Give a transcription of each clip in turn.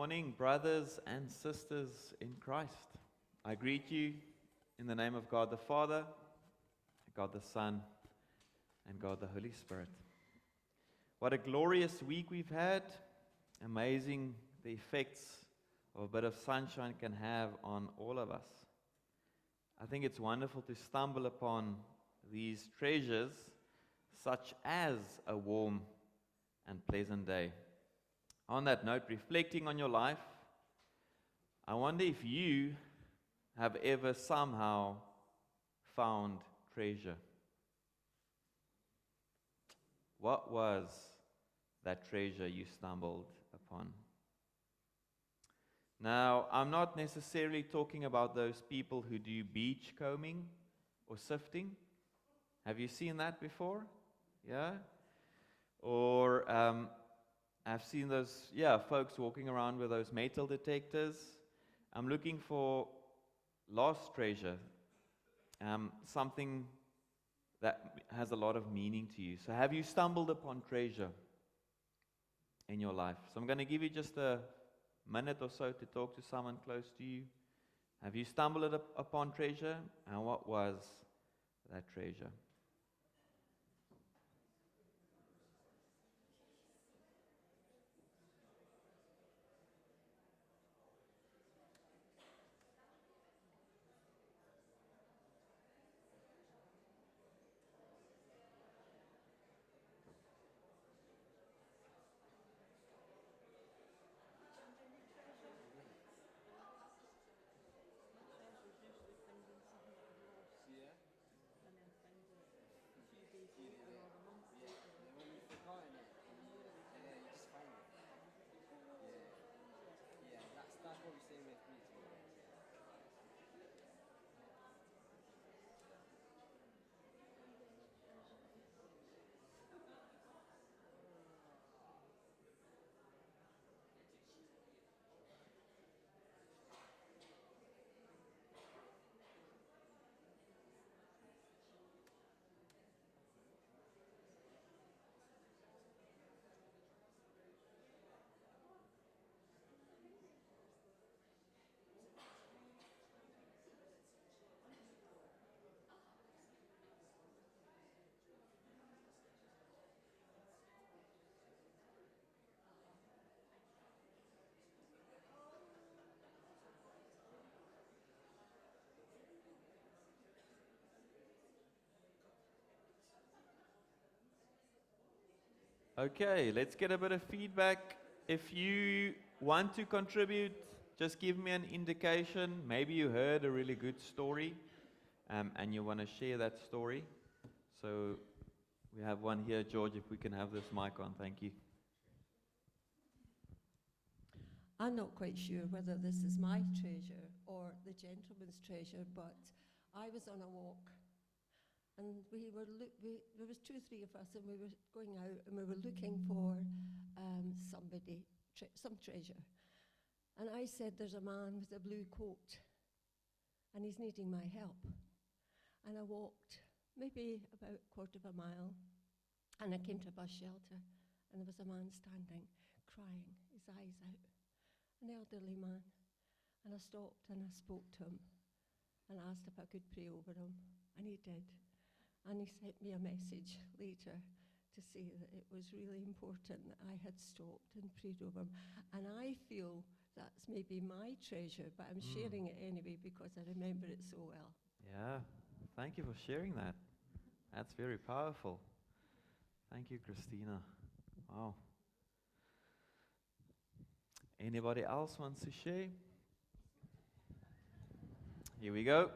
morning, brothers and sisters in Christ. I greet you in the name of God the Father, God the Son, and God the Holy Spirit. What a glorious week we've had. Amazing the effects of a bit of sunshine can have on all of us. I think it's wonderful to stumble upon these treasures, such as a warm and pleasant day. On that note, reflecting on your life, I wonder if you have ever somehow found treasure. What was that treasure you stumbled upon? Now, I'm not necessarily talking about those people who do beach combing or sifting. Have you seen that before? Yeah? Or I've seen those, folks walking around with those metal detectors. I'm looking for lost treasure, something that has a lot of meaning to you. So have you stumbled upon treasure in your life? So I'm going to give you just a minute or so to talk to someone close to you. Have you stumbled upon treasure? And what was that treasure? Okay, let's get a bit of feedback. If you want to contribute, just give me an indication. Maybe you heard a really good story and you want to share that story. So we have one here, George, if we can have this mic on. Thank you. I'm not quite sure whether this is my treasure or the gentleman's treasure, but I was on a walk. And there was 2 or 3 of us, and we were going out, and we were looking for some treasure. And I said, there's a man with a blue coat, and he's needing my help. And I walked maybe about a quarter of a mile, and I came to a bus shelter, and there was a man standing, crying, his eyes out, an elderly man. And I stopped, and I spoke to him, and asked if I could pray over him, and he did. And he sent me a message later to say that it was really important that I had stopped and prayed over him. And I feel that's maybe my treasure, but I'm sharing it anyway because I remember it so well. Yeah, thank you for sharing that. That's very powerful. Thank you, Christina. Wow. Anybody else wants to share? Here we go.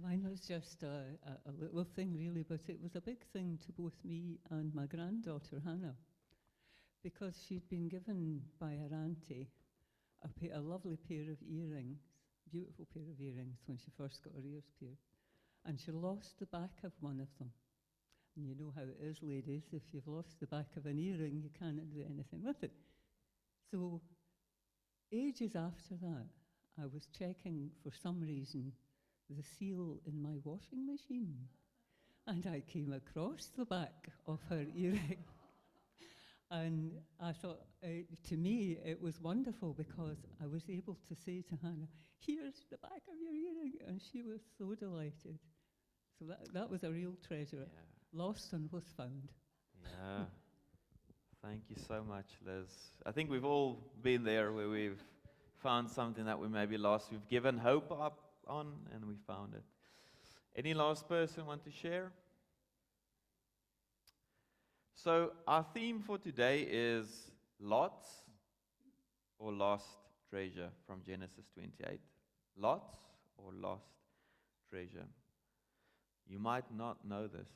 Mine was just a little thing, really, but it was a big thing to both me and my granddaughter, Hannah, because she'd been given by her auntie a lovely pair of earrings, beautiful pair of earrings, when she first got her ears pierced, and she lost the back of one of them. And you know how it is, ladies, if you've lost the back of an earring, you can't do anything with it. So, ages after that, I was checking, for some reason, the seal in my washing machine, and I came across the back of her earring. And I thought, to me, it was wonderful because I was able to say to Hannah, here's the back of your earring. And she was so delighted. So that was a real treasure. Yeah. Lost and was found. Yeah. Thank you so much, Liz. I think we've all been there where we've found something that we maybe lost. We've given hope up on and we found it. Any last person want to share? So our theme for today is lots or lost treasure from Genesis 28. Lots or lost treasure. You might not know this,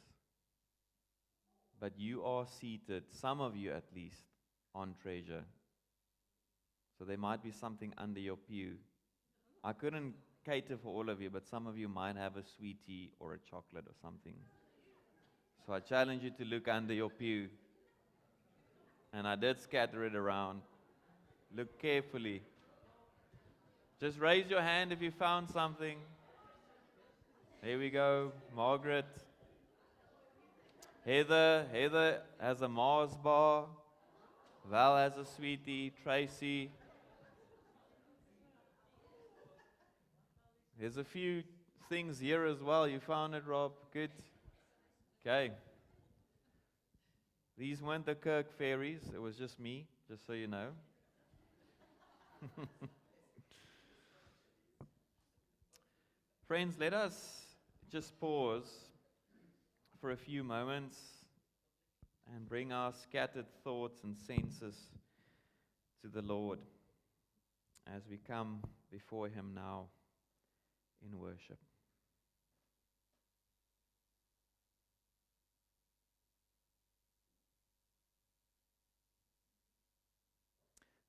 but you are seated, some of you at least, on treasure. So there might be something under your pew. I couldn't cater for all of you, but some of you might have a sweetie or a chocolate or something. So I challenge you to look under your pew. And I did scatter it around. Look carefully. Just raise your hand if you found something. There we go. Margaret. Heather has a Mars bar. Val has a sweetie. Tracy. There's a few things here as well. You found it, Rob. Good. Okay. These weren't the Kirk fairies. It was just me, just so you know. Friends, let us just pause for a few moments and bring our scattered thoughts and senses to the Lord as we come before Him now in worship.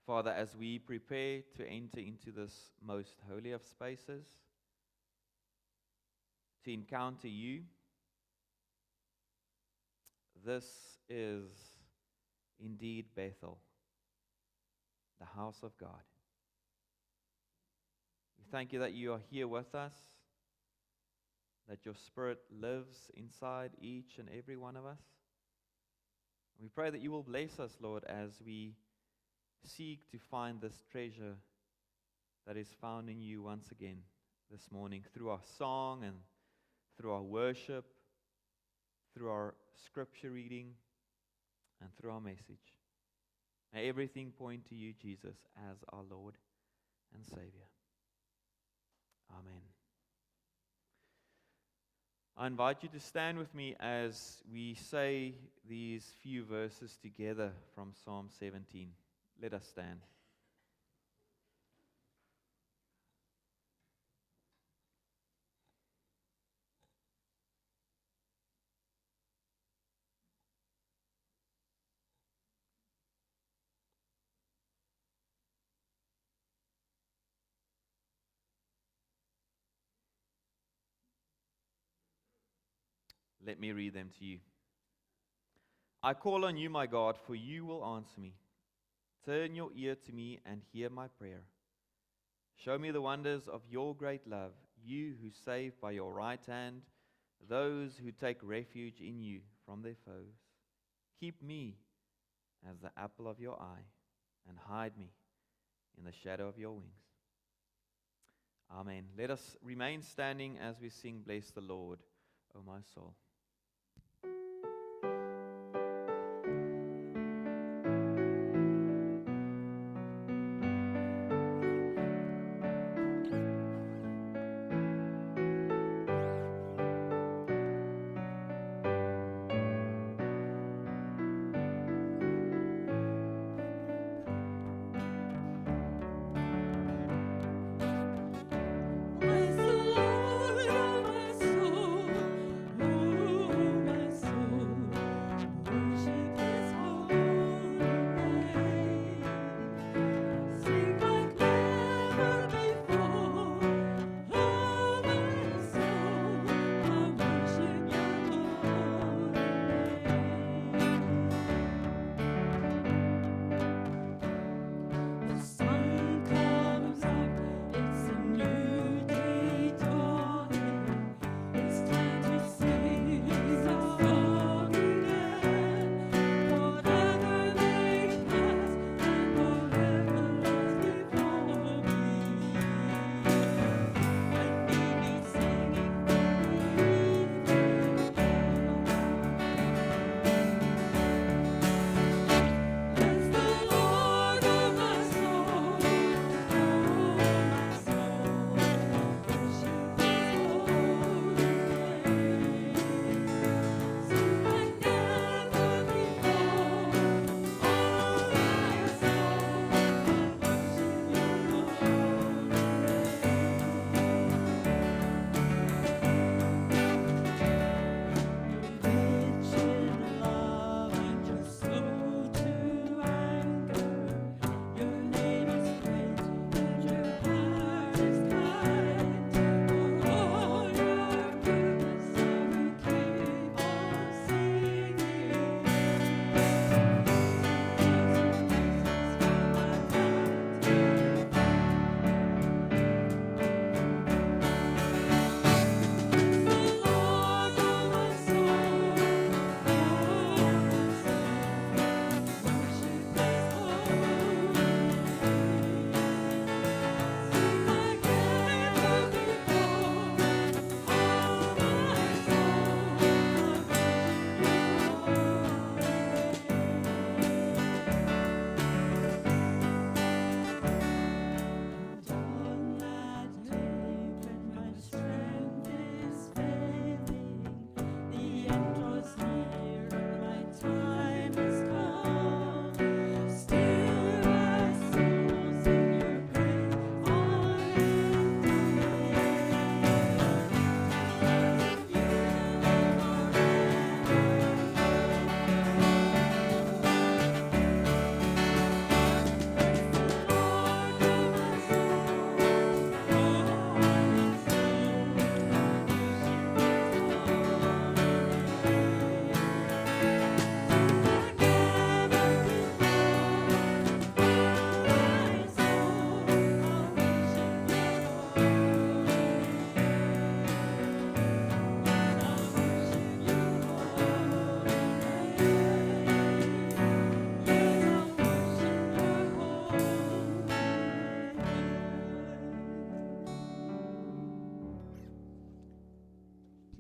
Father, as we prepare to enter into this most holy of spaces, to encounter you, this is indeed Bethel, the house of God. We thank you that you are here with us, that your Spirit lives inside each and every one of us. We pray that you will bless us, Lord, as we seek to find this treasure that is found in you once again this morning through our song and through our worship, through our scripture reading, and through our message. May everything point to you, Jesus, as our Lord and Savior. Amen. I invite you to stand with me as we say these few verses together from Psalm 17. Let us stand. Let me read them to you. I call on you, my God, for you will answer me. Turn your ear to me and hear my prayer. Show me the wonders of your great love, you who save by your right hand those who take refuge in you from their foes. Keep me as the apple of your eye and hide me in the shadow of your wings. Amen. Let us remain standing as we sing, Bless the Lord, O my soul. Bless the Lord, O my soul.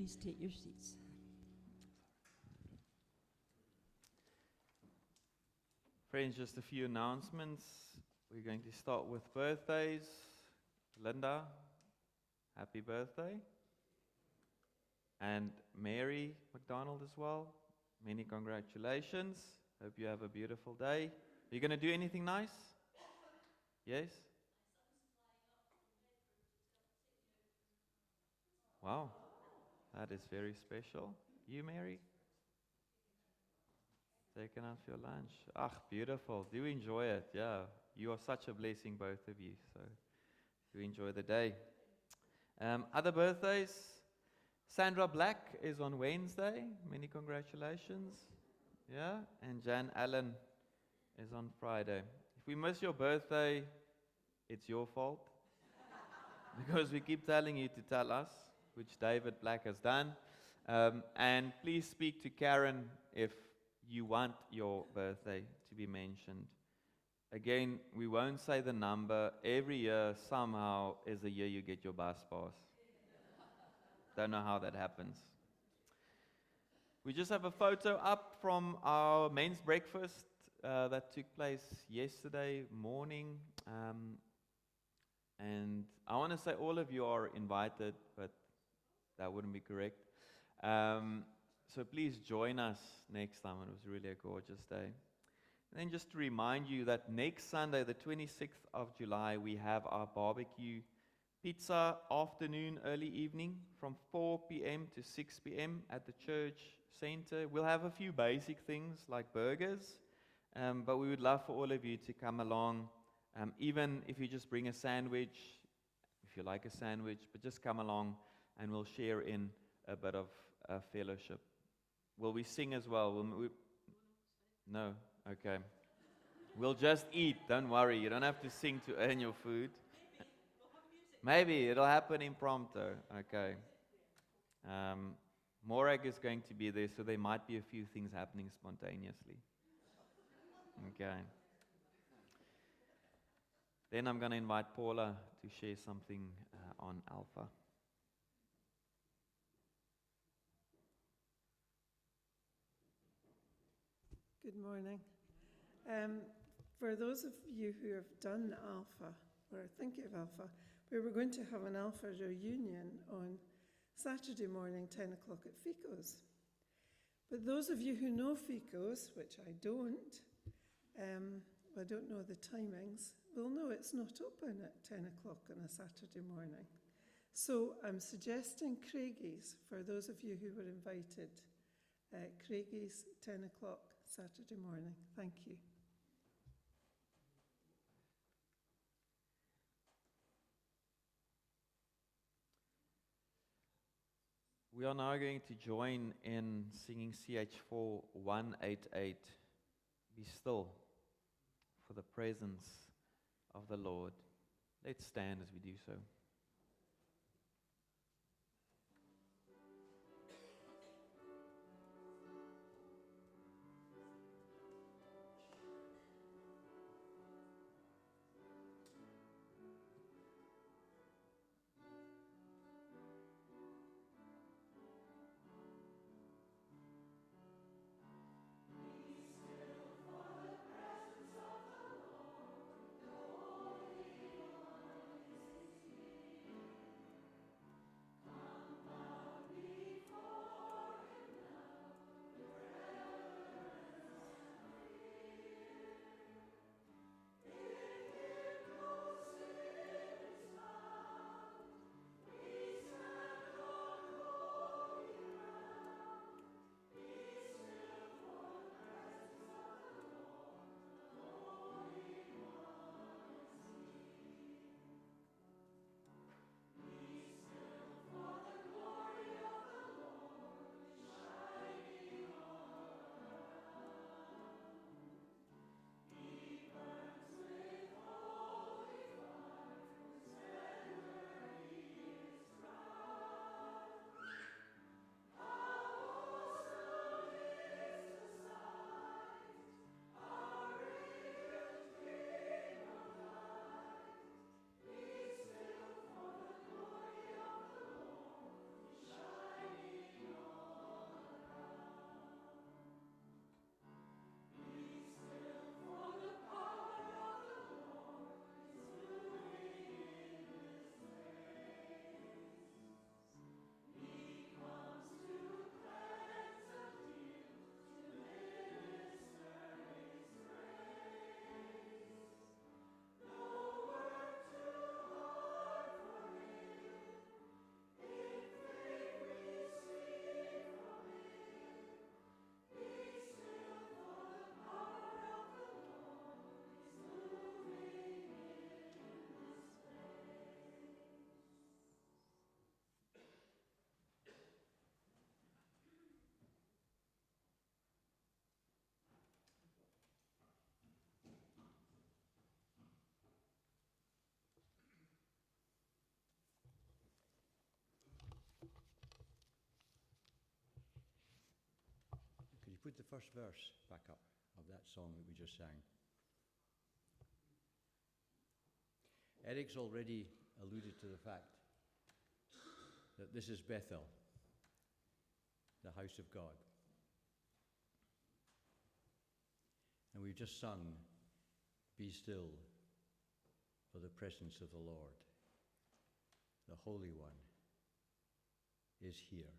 please take your seats. Friends, just a few announcements. We're going to start with birthdays. Linda, happy birthday. And Mary McDonald as well. Many congratulations. Hope you have a beautiful day. Are you going to do anything nice? Yes? Wow, that is very special. You, Mary? Taking out your lunch. Ah, beautiful. Do enjoy it. Yeah, you are such a blessing, both of you. So do enjoy the day. Other birthdays. Sandra Black is on Wednesday. Many congratulations. Yeah, and Jan Allen is on Friday. If we miss your birthday, it's your fault. Because we keep telling you to tell us, which David Black has done. And please speak to Karen if you want your birthday to be mentioned. Again, we won't say the number. Every year, somehow, is the year you get your bus pass. Don't know how that happens. We just have a photo up from our men's breakfast that took place yesterday morning. And I want to say all of you are invited, but that wouldn't be correct. So please join us next time. It was really a gorgeous day. And then just to remind you that next Sunday, the 26th of July, we have our barbecue pizza afternoon, early evening from 4 p.m. to 6 p.m. at the church center. We'll have a few basic things like burgers, but we would love for all of you to come along, even if you just bring a sandwich, if you like a sandwich, but just come along and we'll share in a bit of fellowship. Will we sing as well? No? Okay. We'll just eat, don't worry. You don't have to sing to earn your food. Maybe it'll happen impromptu. Okay. Morag is going to be there, so there might be a few things happening spontaneously. Okay. Then I'm going to invite Paula to share something on Alpha. Good morning. For those of you who have done Alpha, or are thinking of Alpha, we were going to have an Alpha reunion on Saturday morning, 10 o'clock at Fico's. But those of you who know Fico's, which I don't know the timings, will know it's not open at 10 o'clock on a Saturday morning. So I'm suggesting Craigie's for those of you who were invited. Craigie's, 10 o'clock Saturday morning. Thank you. We are now going to join in singing CH4 188. Be still for the presence of the Lord. Let's stand as we do so. put the first verse back up of that song that we just sang. Eric's already alluded to the fact that this is Bethel, the house of God. And we've just sung, "Be still for the presence of the Lord. The Holy One is here."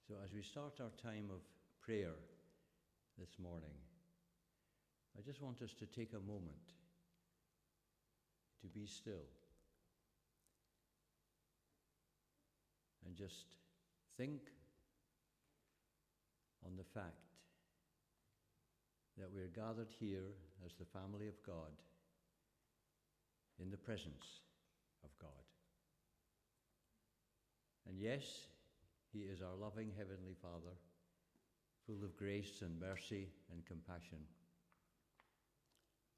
So as we start our time of prayer this morning, I just want us to take a moment to be still and just think on the fact that we're gathered here as the family of God in the presence of God. And yes, He is our loving Heavenly Father, full of grace and mercy and compassion.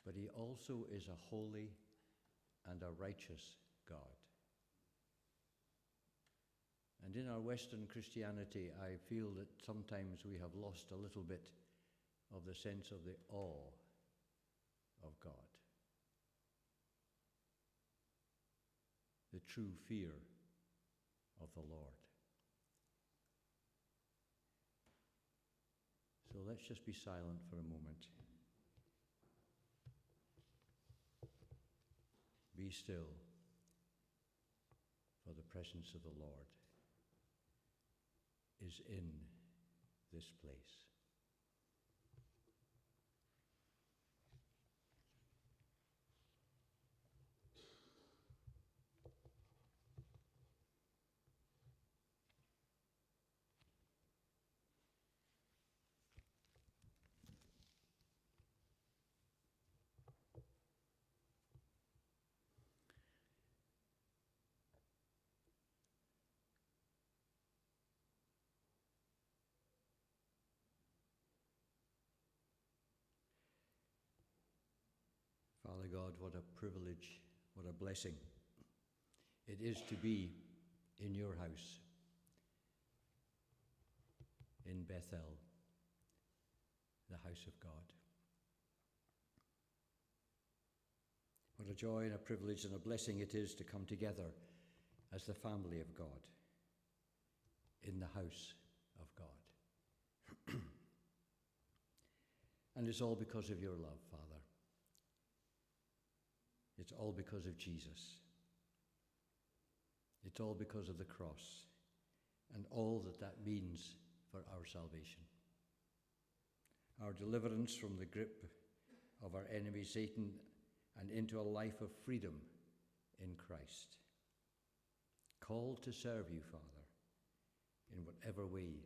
But He also is a holy and a righteous God. And in our Western Christianity, I feel that sometimes we have lost a little bit of the sense of the awe of God, the true fear of the Lord. So let's just be silent for a moment. Be still for the presence of the Lord is in this place. Father God, what a privilege, what a blessing it is to be in your house, in Bethel, the house of God. What a joy and a privilege and a blessing it is to come together as the family of God, in the house of God. And it's all because of your love, Father. It's all because of Jesus. It's all because of the cross and all that that means for our salvation. Our deliverance from the grip of our enemy Satan and into a life of freedom in Christ. Called to serve you, Father, in whatever way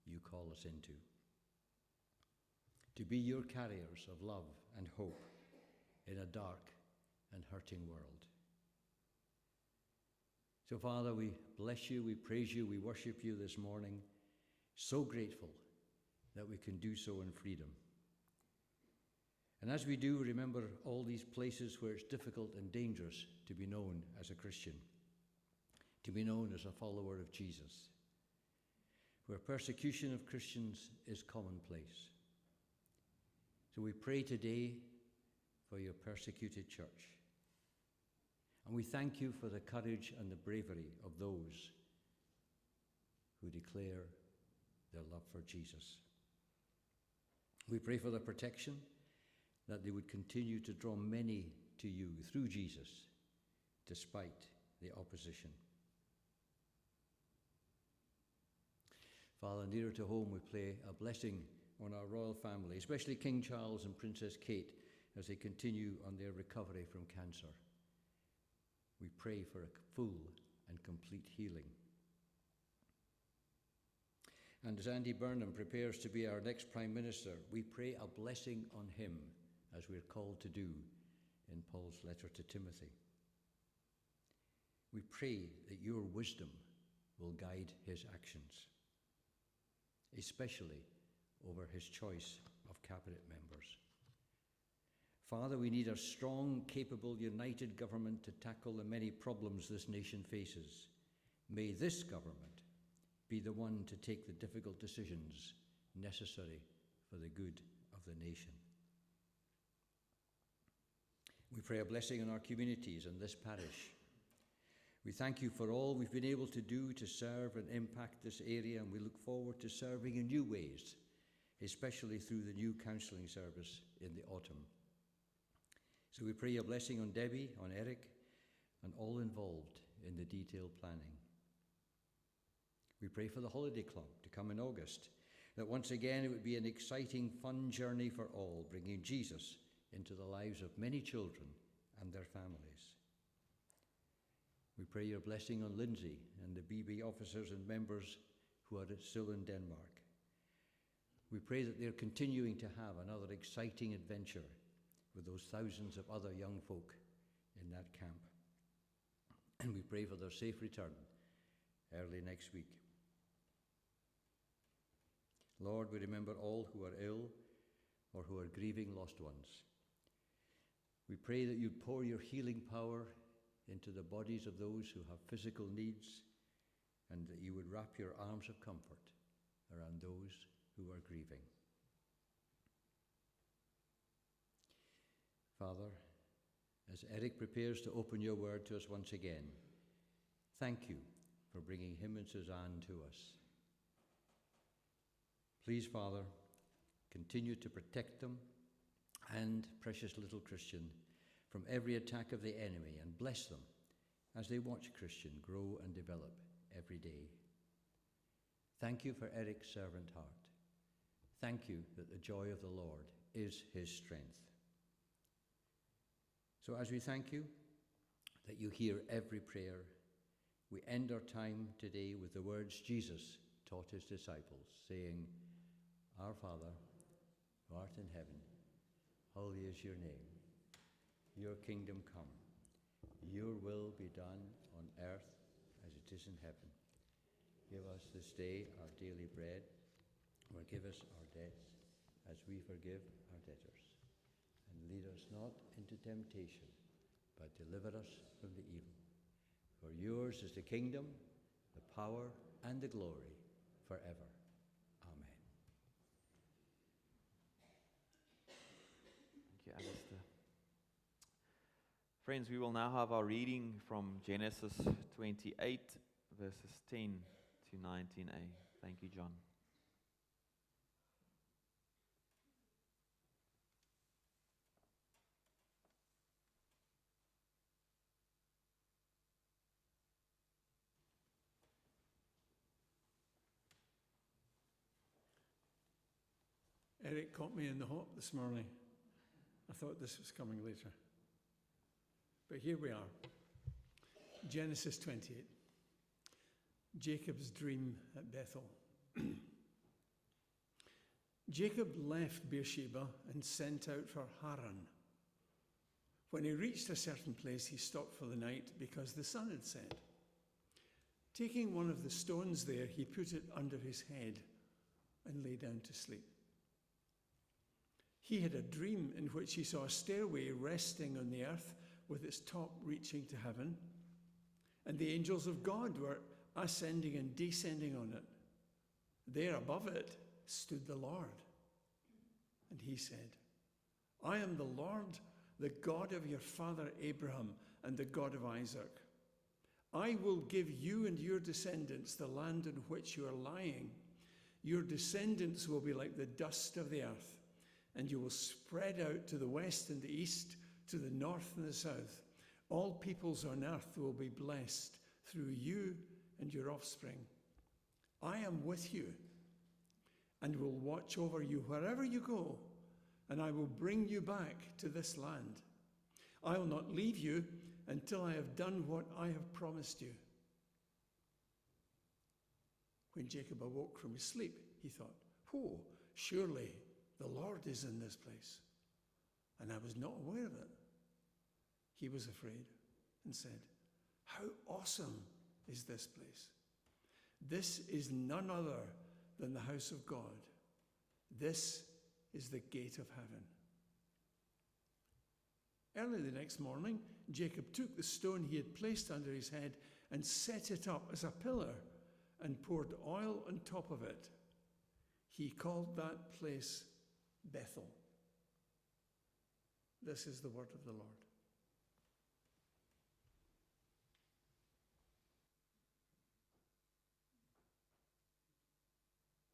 you call us into. To be your carriers of love and hope in a dark and hurting world. So, Father, we bless you, we praise you, we worship you this morning. So grateful that we can do so in freedom. And as we do, remember all these places where it's difficult and dangerous to be known as a Christian, to be known as a follower of Jesus, where persecution of Christians is commonplace. So we pray today for your persecuted church. And we thank you for the courage and the bravery of those who declare their love for Jesus. We pray for the protection, that they would continue to draw many to you through Jesus, despite the opposition. Father, nearer to home, we pray a blessing on our royal family, especially King Charles and Princess Kate, as they continue on their recovery from cancer. We pray for a full and complete healing. And as Andy Burnham prepares to be our next Prime Minister, we pray a blessing on him, as we're called to do in Paul's letter to Timothy. We pray that your wisdom will guide his actions, especially over his choice of cabinet members. Father, we need a strong, capable, united government to tackle the many problems this nation faces. May this government be the one to take the difficult decisions necessary for the good of the nation. We pray a blessing on our communities and this parish. We thank you for all we've been able to do to serve and impact this area, and we look forward to serving in new ways, especially through the new counselling service in the autumn. So we pray a blessing on Debbie, on Eric, and all involved in the detailed planning. We pray for the Holiday Club to come in August, that once again it would be an exciting, fun journey for all, bringing Jesus into the lives of many children and their families. We pray your blessing on Lindsay and the BB officers and members who are still in Denmark. We pray that they're continuing to have another exciting adventure with those thousands of other young folk in that camp. And we pray for their safe return early next week. Lord, we remember all who are ill or who are grieving lost ones. We pray that you'd pour your healing power into the bodies of those who have physical needs, and that you would wrap your arms of comfort around those who are grieving. Father, as Eric prepares to open your word to us once again, thank you for bringing him and Suzanne to us. Please, Father, continue to protect them and precious little Christian from every attack of the enemy, and bless them as they watch Christian grow and develop every day. Thank you for Eric's servant heart. Thank you that the joy of the Lord is his strength. So as we thank you that you hear every prayer, we end our time today with the words Jesus taught his disciples, saying, Our Father, who art in heaven, holy is your name. Your kingdom come. Your will be done on earth as it is in heaven. Give us this day our daily bread. Forgive us our debts as we forgive our debtors. And lead us not into temptation, but deliver us from the evil. For yours is the kingdom, the power, and the glory forever. Amen. Thank you, Alistair. Friends, we will now have our reading from Genesis 28, verses 10 to 19a. Thank you, John. Eric caught me in the hop this morning. I thought this was coming later. But here we are. Genesis 28. Jacob's dream at Bethel. Jacob left Beersheba and sent out for Haran. When he reached a certain place, he stopped for the night because the sun had set. Taking one of the stones there, he put it under his head and lay down to sleep. He had a dream in which he saw a stairway resting on the earth with its top reaching to heaven, and the angels of God were ascending and descending on it. There above it stood the Lord. And he said, I am the Lord, the God of your father Abraham and the God of Isaac. I will give you and your descendants the land in which you are lying. Your descendants will be like the dust of the earth, and you will spread out to the west and the east, to the north and the south. All peoples on earth will be blessed through you and your offspring. I am with you and will watch over you wherever you go, and I will bring you back to this land. I will not leave you until I have done what I have promised you. When Jacob awoke from his sleep, he thought, oh, surely the Lord is in this place, and I was not aware of it. He was afraid and said, how awesome is this place? This is none other than the house of God. This is the gate of heaven. Early the next morning, Jacob took the stone he had placed under his head and set it up as a pillar and poured oil on top of it. He called that place Bethel. This is the word of the Lord.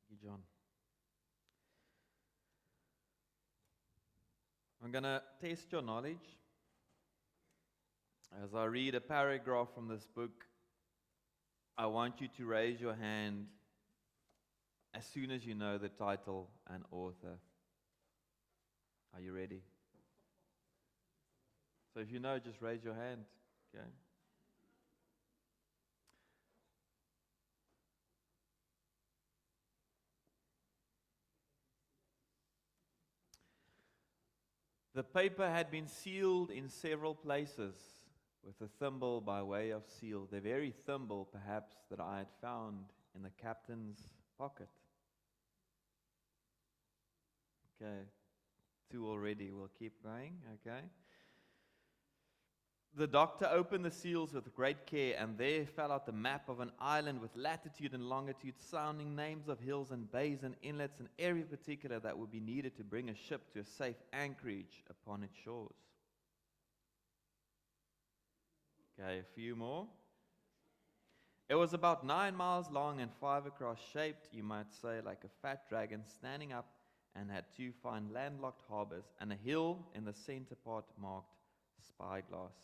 Thank you, John. I'm going to test your knowledge as I read a paragraph from this book. I want you to raise your hand as soon as you know the title and author. Are you ready? So if you know, just raise your hand. Okay. The paper had been sealed in several places with a thimble by way of seal, the very thimble perhaps that I had found in the captain's pocket. Okay, 2 already. We'll keep going, okay? The doctor opened the seals with great care, and there fell out the map of an island with latitude and longitude, sounding names of hills and bays and inlets and every particular that would be needed to bring a ship to a safe anchorage upon its shores. Okay, a few more. It was about 9 miles long and 5 across, shaped, you might say, like a fat dragon standing up, and had 2 fine landlocked harbors, and a hill in the center part marked Spyglass.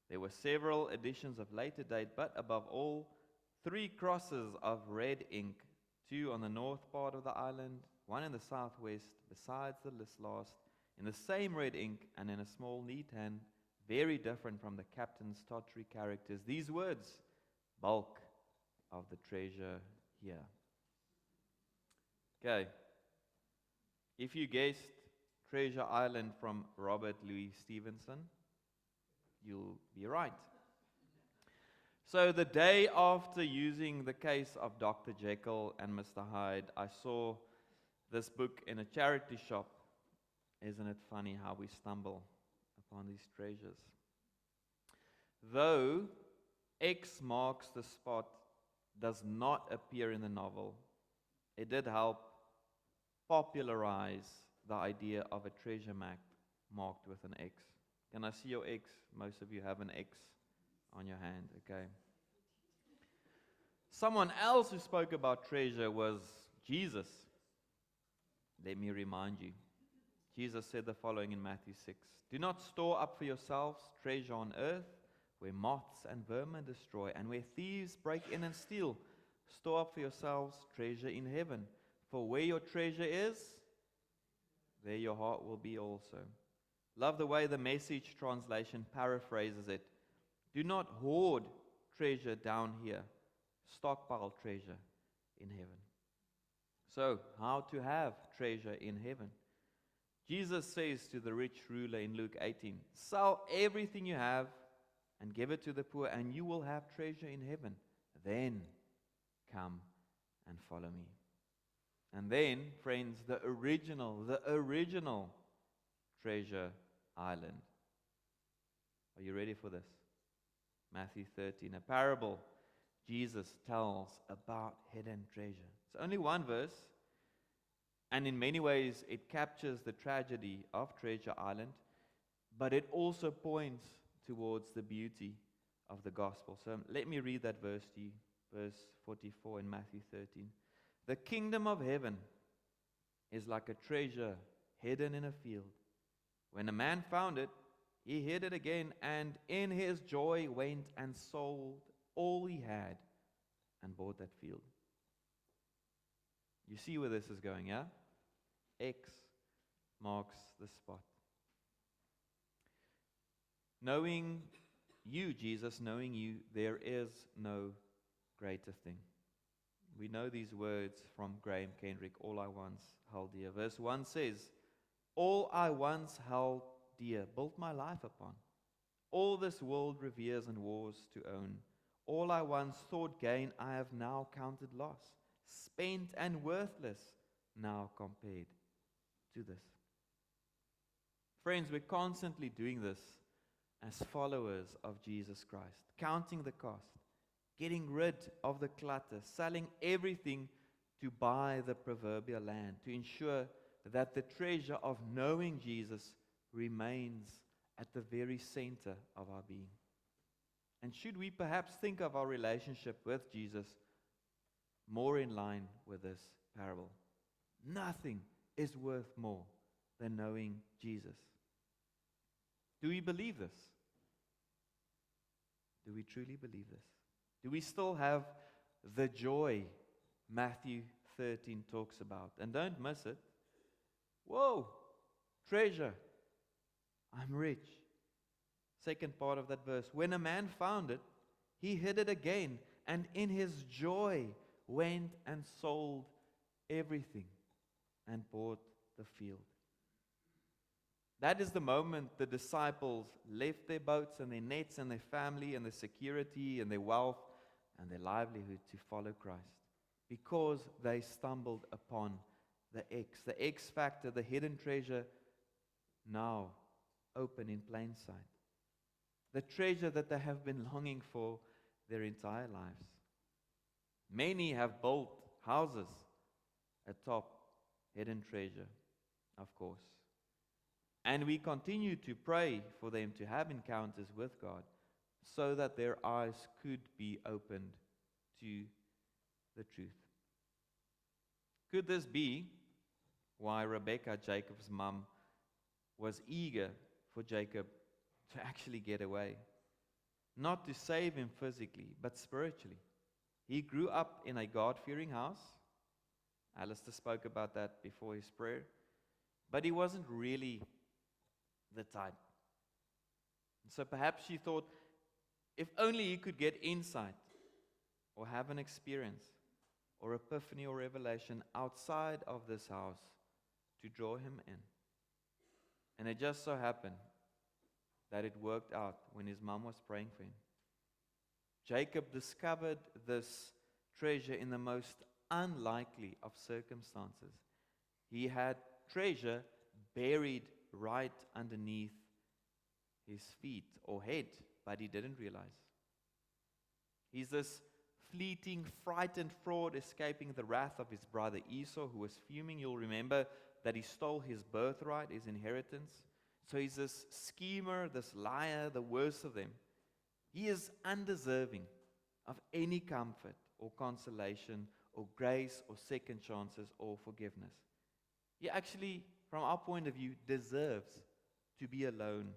There were several editions of later date, but above all, 3 crosses of red ink, 2 on the north part of the island, 1 in the southwest, besides this last, in the same red ink and in a small neat hand, very different from the captain's tottery characters. These words, bulk of the treasure here. Okay. If you guessed Treasure Island from Robert Louis Stevenson, you'll be right. So the day after using the case of Dr. Jekyll and Mr. Hyde, I saw this book in a charity shop. Isn't it funny how we stumble upon these treasures? Though X marks the spot does not appear in the novel, it did help popularize the idea of a treasure map marked with an X. Can I see your X? Most of you have an X on your hand, okay. Someone else who spoke about treasure was Jesus. Let me remind you. Jesus said the following in Matthew 6. Do not store up for yourselves treasure on earth, where moths and vermin destroy, and where thieves break in and steal. Store up for yourselves treasure in heaven. For where your treasure is, there your heart will be also. Love the way the Message translation paraphrases it. Do not hoard treasure down here. Stockpile treasure in heaven. So, how to have treasure in heaven? Jesus says to the rich ruler in Luke 18, sell everything you have and give it to the poor, and you will have treasure in heaven. Then come and follow me. And then, friends, the original treasure island. Are you ready for this? Matthew 13, a parable Jesus tells about hidden treasure. It's only one verse, and in many ways it captures the tragedy of Treasure Island, but it also points towards the beauty of the gospel. So let me read that verse to you, verse 44 in Matthew 13. The kingdom of heaven is like a treasure hidden in a field. When a man found it, he hid it again, and in his joy went and sold all he had and bought that field. You see where this is going, yeah? X marks the spot. Knowing you, Jesus, knowing you, there is no greater thing. We know these words from Graham Kendrick, all I once held dear. Verse 1 says, all I once held dear, built my life upon. All this world reveres and wars to own. All I once thought gain, I have now counted loss. Spent and worthless, now compared to this. Friends, we're constantly doing this as followers of Jesus Christ, counting the cost, getting rid of the clutter, selling everything to buy the proverbial land, to ensure that the treasure of knowing Jesus remains at the very center of our being. And should we perhaps think of our relationship with Jesus more in line with this parable? Nothing is worth more than knowing Jesus. Do we believe this? Do we truly believe this? Do we still have the joy Matthew 13 talks about? And don't miss it. Whoa, treasure. I'm rich. Second part of that verse. When a man found it, he hid it again, and in his joy went and sold everything and bought the field. That is the moment the disciples left their boats and their nets and their family and their security and their wealth and their livelihood to follow Christ, because they stumbled upon the X factor, the hidden treasure, now open in plain sight. The treasure that they have been longing for their entire lives. Many have built houses atop hidden treasure, of course. And we continue to pray for them to have encounters with God so that their eyes could be opened to the truth. Could this be why Rebekah, Jacob's mum, was eager for Jacob to actually get away? Not to save him physically, but spiritually. He grew up in a God-fearing house. Alistair spoke about that before his prayer. But he wasn't really the type. So perhaps she thought, if only he could get insight or have an experience or epiphany or revelation outside of this house to draw him in. And it just so happened that it worked out when his mom was praying for him. Jacob discovered this treasure in the most unlikely of circumstances. He had treasure buried right underneath his feet or head, but he didn't realize. He's this fleeting, frightened fraud escaping the wrath of his brother Esau, who was fuming. You'll remember that he stole his birthright, his inheritance. So he's this schemer, this liar, the worst of them. He is undeserving of any comfort or consolation or grace or second chances or forgiveness. He actually, from our point of view, deserves to be alone,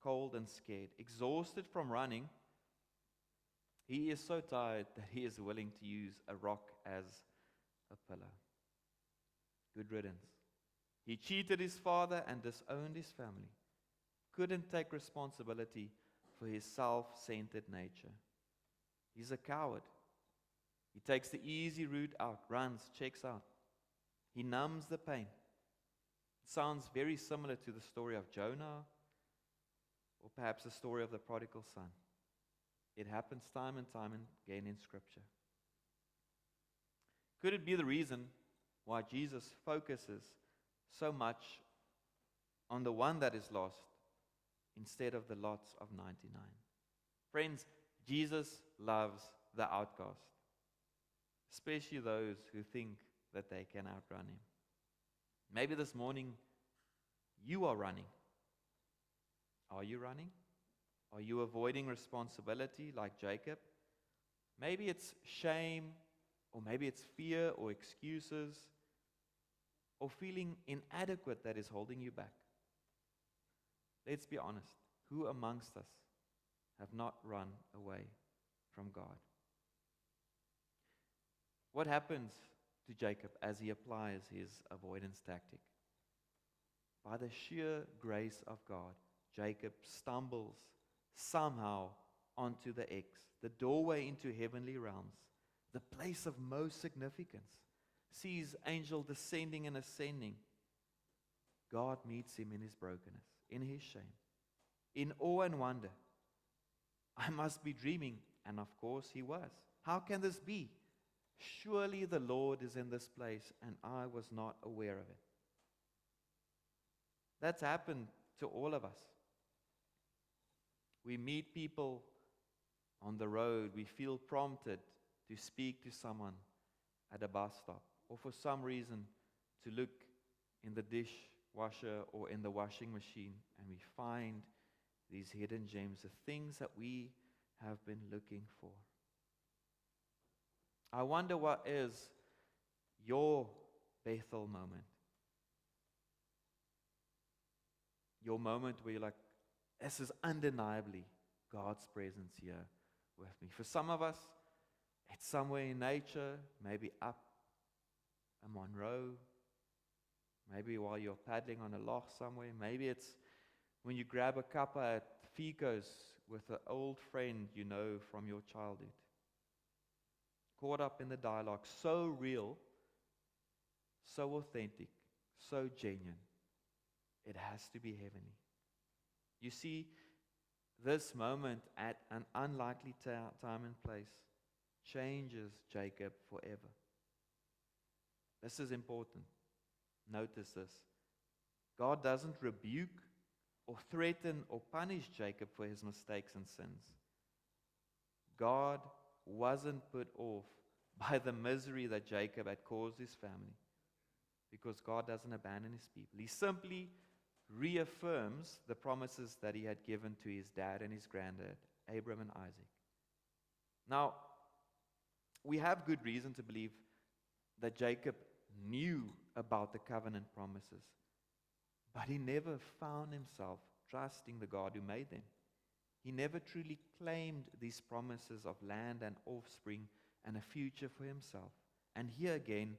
cold and scared, exhausted from running. He is so tired that he is willing to use a rock as a pillow. Good riddance. He cheated his father and disowned his family. Couldn't take responsibility for his self-centered nature. He's a coward. He takes the easy route out, runs, checks out. He numbs the pain. It sounds very similar to the story of Jonah, or perhaps the story of the prodigal son. It happens time and time again in Scripture. Could it be the reason why Jesus focuses so much on the one that is lost instead of the lots of 99? Friends, Jesus loves the outcast, especially those who think that they can outrun him. Maybe this morning you are running. Are you running? Are you avoiding responsibility like Jacob? Maybe it's shame, or maybe it's fear or excuses, or feeling inadequate that is holding you back. Let's be honest. Who amongst us have not run away from God? What happens to Jacob as he applies his avoidance tactic? By the sheer grace of God, Jacob stumbles somehow onto the X, the doorway into heavenly realms, the place of most significance. Sees angel descending and ascending. God meets him in his brokenness, in his shame, in awe and wonder. I must be dreaming, and of course he was. How can this be? Surely the Lord is in this place, and I was not aware of it. That's happened to all of us. We meet people on the road, we feel prompted to speak to someone at a bus stop, or for some reason to look in the dishwasher or in the washing machine, and we find these hidden gems, the things that we have been looking for. I wonder what is your Bethel moment. Your moment where you're like, this is undeniably God's presence here with me. For some of us, it's somewhere in nature, maybe up a Monroe, maybe while you're paddling on a loch somewhere. Maybe it's when you grab a cuppa at Fico's with an old friend you know from your childhood. Caught up in the dialogue, so real, so authentic, so genuine. It has to be heavenly. You see, this moment at an unlikely time and place changes Jacob forever. This is important. Notice this. God doesn't rebuke or threaten or punish Jacob for his mistakes and sins. God wasn't put off by the misery that Jacob had caused his family, because God doesn't abandon his people. He simply reaffirms the promises that he had given to his dad and his granddad, Abraham and Isaac. Now, we have good reason to believe that Jacob knew about the covenant promises, but he never found himself trusting the God who made them. He never truly claimed these promises of land and offspring and a future for himself. And here again,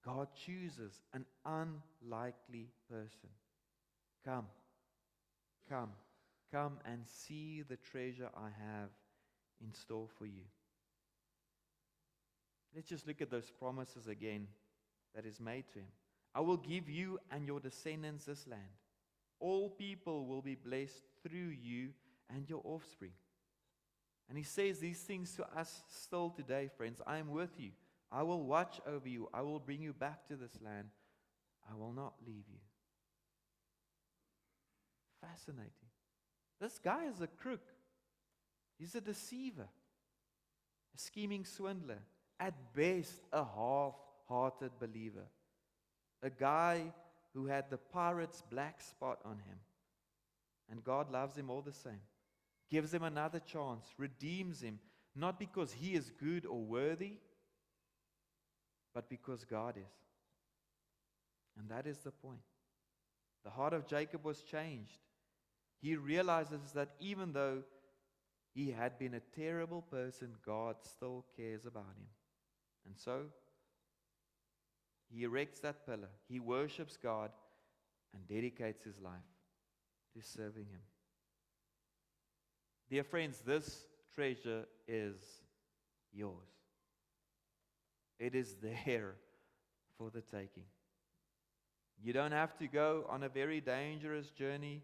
God chooses an unlikely person. Come, come, come and see the treasure I have in store for you. Let's just look at those promises again that is made to him. I will give you and your descendants this land. All people will be blessed through you and your offspring. And he says these things to us still today, friends. I am with you. I will watch over you. I will bring you back to this land. I will not leave you. Fascinating. This guy is a crook. He's a deceiver, a scheming swindler, at best a half-hearted believer, a guy who had the pirate's black spot on him. And God loves him all the same, gives him another chance, redeems him, not because he is good or worthy, but because God is. And that is the point. The heart of Jacob was changed. He realizes that even though he had been a terrible person, God still cares about him. And so, he erects that pillar. He worships God and dedicates his life to serving him. Dear friends, this treasure is yours. It is there for the taking. You don't have to go on a very dangerous journey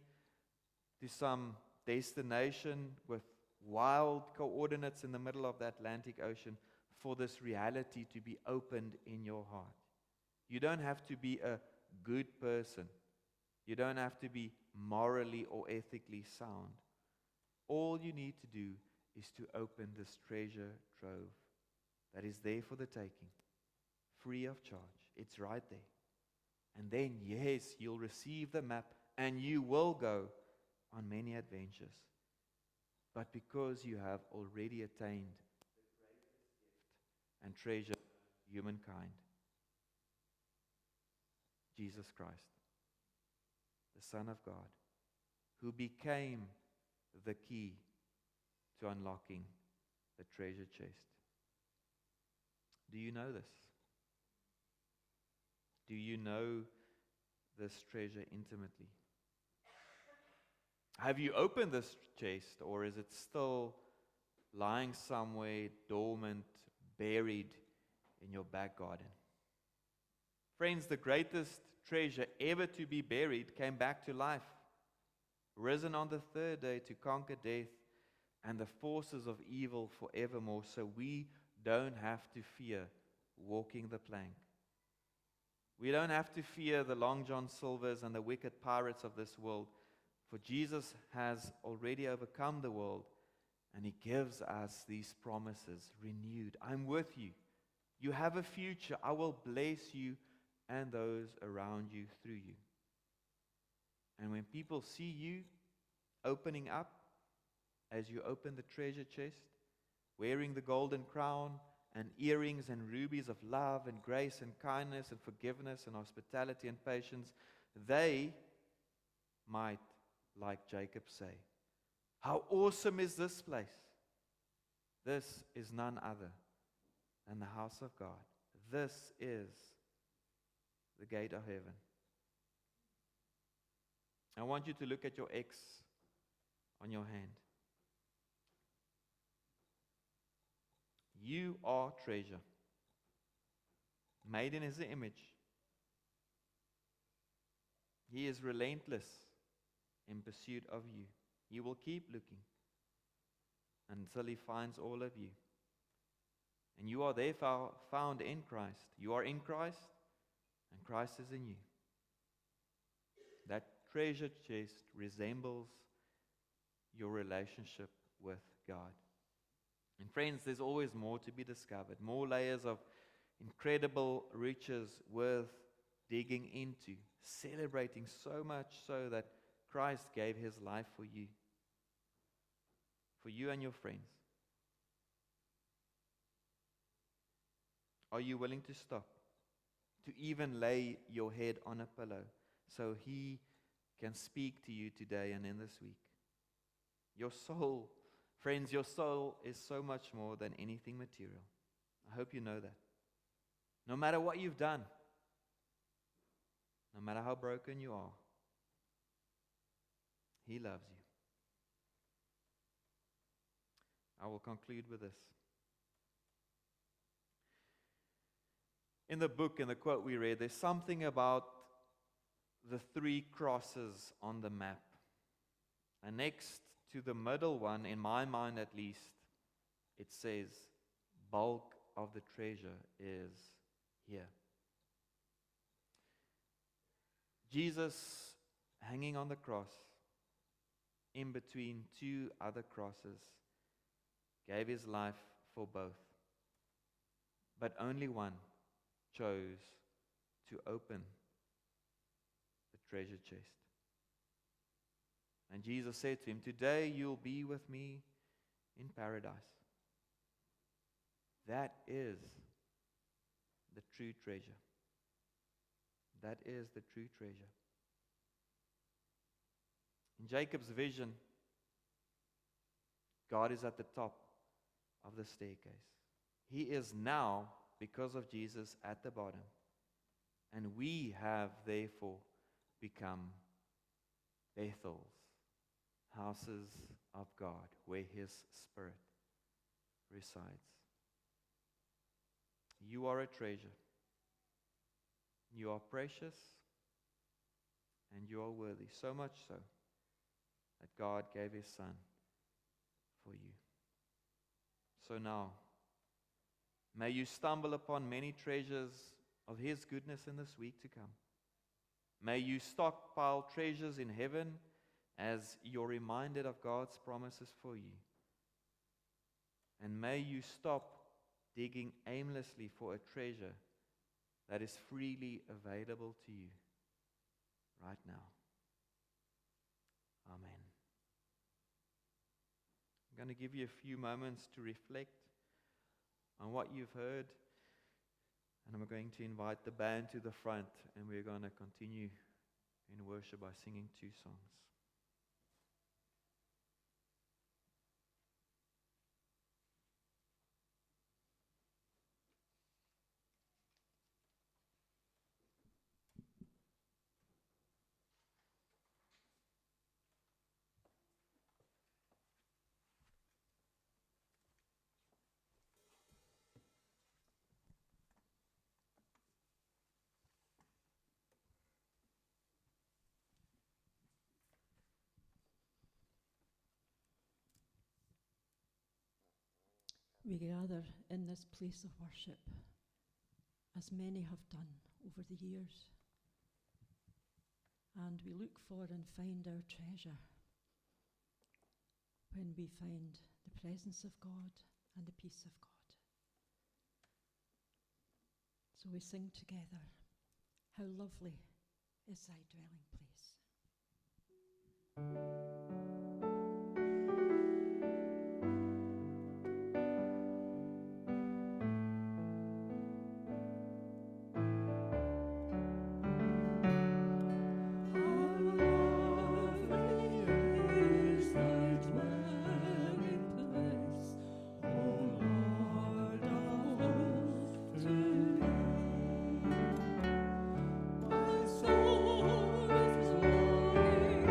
to some destination with wild coordinates in the middle of the Atlantic Ocean for this reality to be opened in your heart. You don't have to be a good person. You don't have to be morally or ethically sound. All you need to do is to open this treasure trove that is there for the taking, free of charge. It's right there. And then, yes, you'll receive the map and you will go on many adventures. But because you have already attained the greatest gift and treasure of humankind, Jesus Christ, the Son of God, who became the key to unlocking the treasure chest. Do you know this? Do you know this treasure intimately? Have you opened this chest, or is it still lying somewhere dormant, buried in your back garden? Friends, the greatest treasure ever to be buried came back to life, risen on the third day to conquer death and the forces of evil forevermore, so we don't have to fear walking the plank. We don't have to fear the Long John Silvers and the wicked pirates of this world, for Jesus has already overcome the world And He gives us these promises renewed. I'm with you. You have a future. I will bless you and those around you through you. And when people see you opening up, as you open the treasure chest, wearing the golden crown and earrings and rubies of love and grace and kindness and forgiveness and hospitality and patience, they might, like Jacob, say, how awesome is this place? This is none other than the house of God. This is the gate of heaven. I want you to look at your X on your hand. You are treasure, made in His image. He is relentless in pursuit of you. He will keep looking until He finds all of you. And you are therefore found in Christ. You are in Christ, and Christ is in you. That treasure chest resembles your relationship with God. And friends, there's always more to be discovered, more layers of incredible riches worth digging into, celebrating so much so that Christ gave His life for you and your friends. Are you willing to stop, to even lay your head on a pillow so He can speak to you today and in this week? Your soul, friends, your soul is so much more than anything material. I hope you know that. No matter what you've done, no matter how broken you are, He loves you. I will conclude with this. In the book, in the quote we read, there's something about the 3 crosses on the map. And next to the middle one, in my mind at least, it says, bulk of the treasure is here. Jesus hanging on the cross, in between 2 other crosses, gave His life for both. But only one chose to open the treasure chest. And Jesus said to him, today you'll be with me in paradise. That is the true treasure. That is the true treasure. In Jacob's vision, God is at the top of the staircase. He is now, because of Jesus, at the bottom. And we have therefore become Bethels, houses of God, where His Spirit resides. You are a treasure. You are precious, and you are worthy, so much so that God gave His Son for you. So now, may you stumble upon many treasures of His goodness in this week to come. May you stockpile treasures in heaven as you're reminded of God's promises for you. And may you stop digging aimlessly for a treasure that is freely available to you right now. Amen. I'm going to give you a few moments to reflect on what you've heard. And I'm going to invite the band to the front, and we're going to continue in worship by singing 2 songs. We gather in this place of worship, as many have done over the years, and we look for and find our treasure when we find the presence of God and the peace of God. So we sing together, "How lovely is thy dwelling place." My soul is longing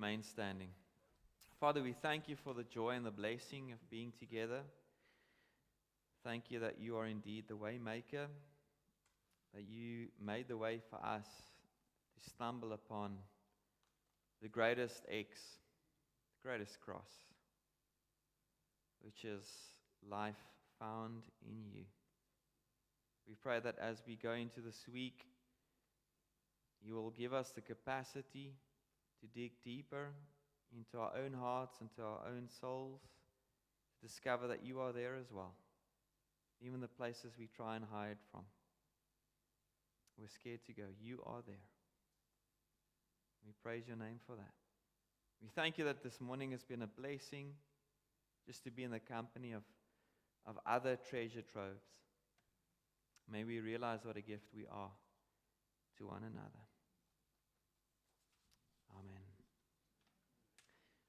remain standing. Father, we thank you for the joy and the blessing of being together. Thank you that you are indeed the way maker, that you made the way for us to stumble upon the greatest X, the greatest cross, which is life found in you. We pray that as we go into this week, you will give us the capacity to dig deeper into our own hearts, into our own souls, to discover that you are there as well, even the places we try and hide from. We're scared to go. You are there. We praise your name for that. We thank you that this morning has been a blessing just to be in the company of other treasure troves. May we realize what a gift we are to one another. Amen.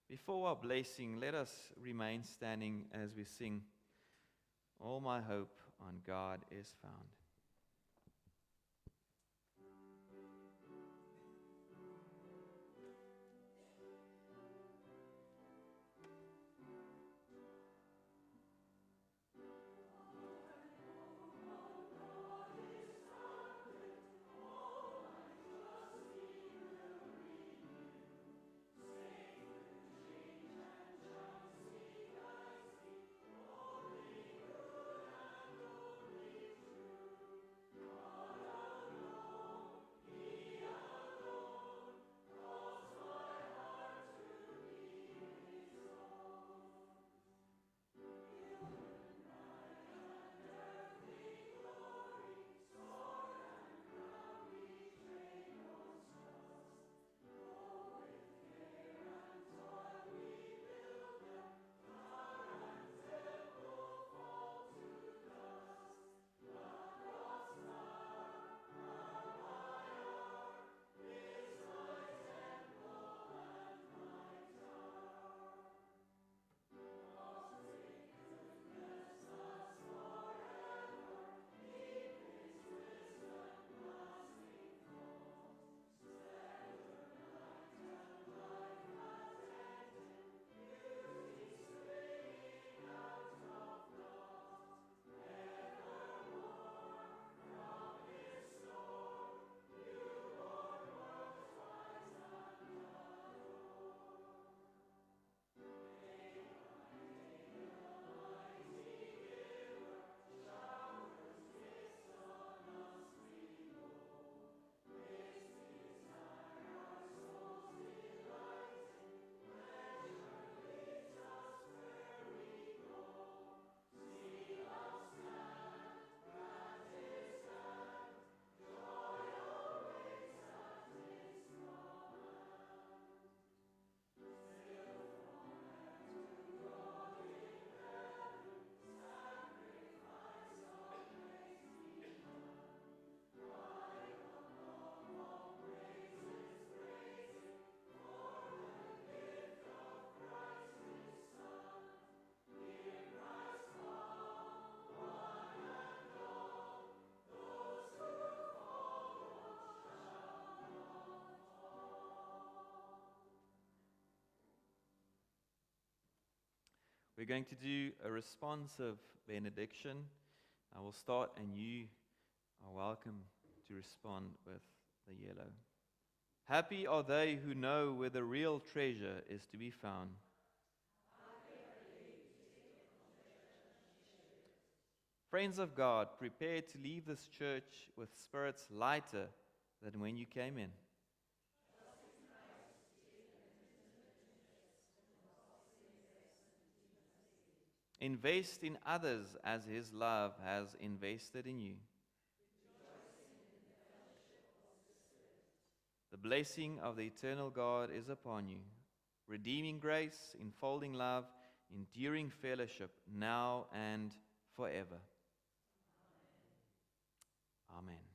Before our blessing, let us remain standing as we sing, "All my hope on God is found." We're going to do a responsive benediction. I will start, and you are welcome to respond with the yellow. Happy are they who know where the real treasure is to be found. Friends of God, prepare to leave this church with spirits lighter than when you came in. Invest in others as His love has invested in you. The blessing of the eternal God is upon you. Redeeming grace, enfolding love, enduring fellowship, now and forever. Amen.